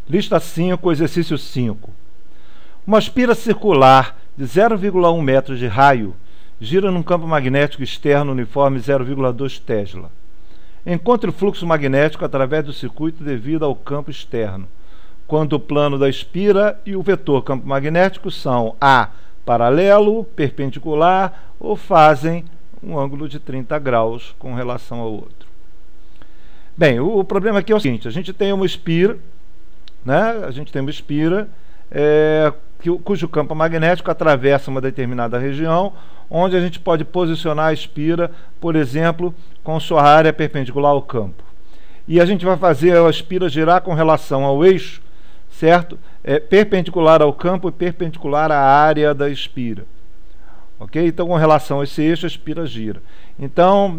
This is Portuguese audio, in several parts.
Lista 5, exercício 5. Uma espira circular de 0,1 metros de raio gira num campo magnético externo uniforme 0,2 Tesla. Encontre o fluxo magnético através do circuito devido ao campo externo, quando o plano da espira e o vetor campo magnético são A, paralelo, perpendicular ou fazem um ângulo de 30 graus com relação ao outro. Bem, o problema aqui é o seguinte: a gente tem uma espira, né? A gente tem uma espira cujo campo magnético atravessa uma determinada região, onde a gente pode posicionar a espira, por exemplo, com sua área perpendicular ao campo. E a gente vai fazer a espira girar com relação ao eixo, certo? Perpendicular ao campo e perpendicular à área da espira. Ok? Então, com relação a esse eixo, a espira gira. Então,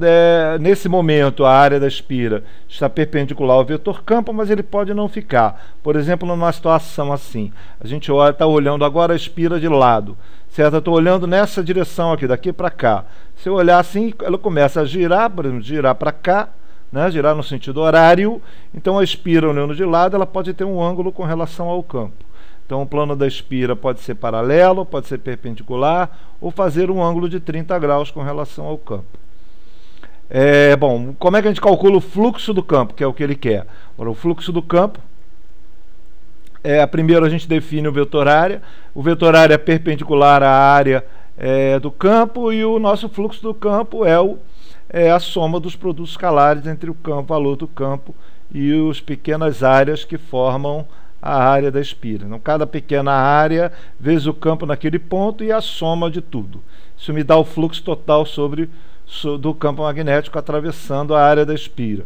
nesse momento, a área da espira está perpendicular ao vetor campo, mas ele pode não ficar. Por exemplo, numa situação assim, a gente está olhando agora a espira de lado, certo? Eu estou olhando nessa direção aqui, daqui para cá. Se eu olhar assim, ela começa a girar, por exemplo, girar para cá, né? Girar no sentido horário. Então, a espira olhando de lado, ela pode ter um ângulo com relação ao campo. Então, o plano da espira pode ser paralelo, pode ser perpendicular, ou fazer um ângulo de 30 graus com relação ao campo. Bom, como é que a gente calcula o fluxo do campo, que é o que ele quer? Ora, o fluxo do campo, primeiro a gente define o vetor área. O vetor área é perpendicular à área do campo, e o nosso fluxo do campo é a soma dos produtos escalares entre o campo, valor do campo, e as pequenas áreas que formam a área da espira. Então, cada pequena área vezes o campo naquele ponto e a soma de tudo. Isso me dá o fluxo total do campo magnético atravessando a área da espira.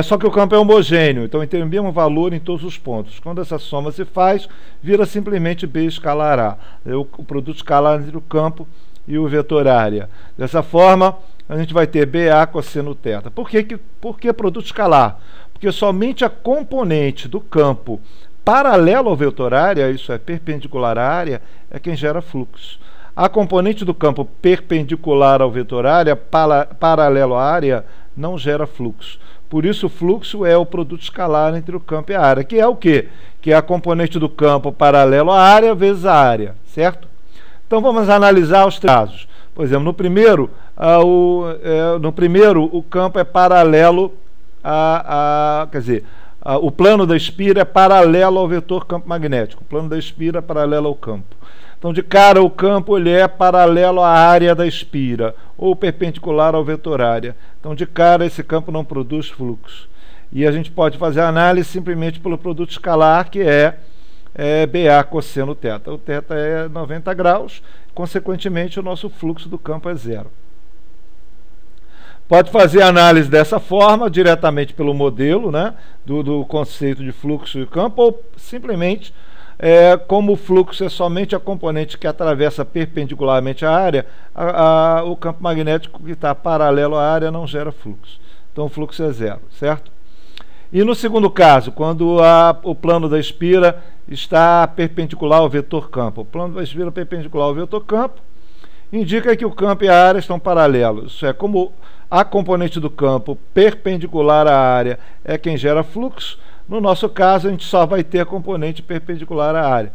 Só que o campo é homogêneo, então tem o mesmo valor em todos os pontos. Quando essa soma se faz, vira simplesmente B escalar A, o produto escalar entre o campo e o vetor área. Dessa forma, a gente vai ter BA cosseno θ. Por que produto escalar? Porque somente a componente do campo paralelo ao vetor área, isso é perpendicular à área, é quem gera fluxo. A componente do campo perpendicular ao vetor área, paralelo à área, não gera fluxo. Por isso, o fluxo é o produto escalar entre o campo e a área, que é o quê? Que é a componente do campo paralelo à área vezes a área, certo? Então, vamos analisar os casos. Por exemplo, no primeiro, o campo é paralelo o plano da espira é paralelo ao vetor campo magnético. O plano da espira é paralelo ao campo. Então, de cara, o campo ele é paralelo à área da espira, ou perpendicular ao vetor área. Então, de cara, esse campo não produz fluxo. E a gente pode fazer a análise simplesmente pelo produto escalar, que é BA cosseno θ. O θ é 90 graus, consequentemente, o nosso fluxo do campo é zero. Pode fazer a análise dessa forma, diretamente pelo modelo, né, do conceito de fluxo e campo, ou simplesmente, como o fluxo é somente a componente que atravessa perpendicularmente a área, o campo magnético que está paralelo à área não gera fluxo. Então, o fluxo é zero, certo? E no segundo caso, quando o plano da espira está perpendicular ao vetor campo. O plano da espira perpendicular ao vetor campo indica que o campo e a área estão paralelos. Isso é, como a componente do campo perpendicular à área é quem gera fluxo, no nosso caso a gente só vai ter a componente perpendicular à área,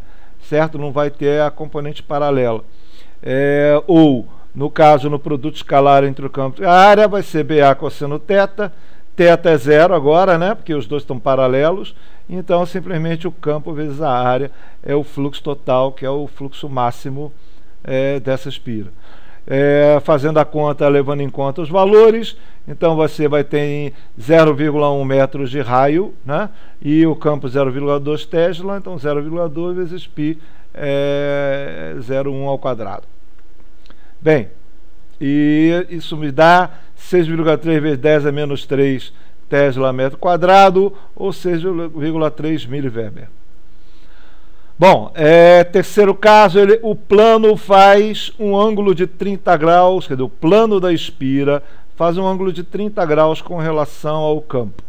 certo? Não vai ter a componente paralela. Ou, no caso, no produto escalar entre o campo e a área, vai ser BA cosseno θ. θ é zero agora, né? Porque os dois estão paralelos. Então, simplesmente o campo vezes a área é o fluxo total, que é o fluxo máximo dessa espira. Fazendo a conta, levando em conta os valores, então você vai ter 0,1 metros de raio, né? E o campo 0,2 Tesla, então 0,2 vezes π é 0,1 ao quadrado. Bem, e isso me dá 6,3 vezes 10 a menos 3 Tesla metro quadrado, ou 6,3 miliweber. Bom, terceiro caso, o plano faz um ângulo de 30 graus, quer dizer, o plano da espira faz um ângulo de 30 graus com relação ao campo.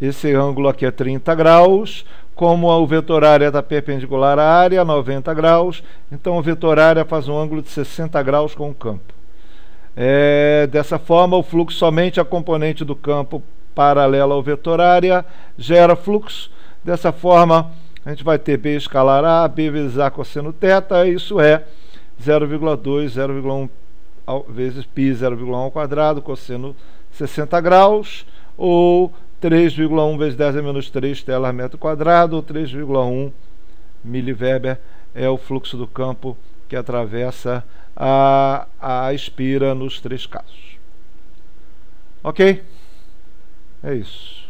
Esse ângulo aqui é 30 graus, como o vetor área está perpendicular à área, 90 graus, então o vetor área faz um ângulo de 60 graus com o campo. Dessa forma, o fluxo somente a componente do campo paralela ao vetor área gera fluxo. Dessa forma, a gente vai ter B escalar A, B vezes A cosseno θ, isso é 0,2, 0,1 vezes π 0,1 ao quadrado, cosseno 60 graus, ou 3,1 vezes 10 a menos 3 telar metro quadrado, ou 3,1 miliweber é o fluxo do campo que atravessa a espira nos três casos. Ok? É isso.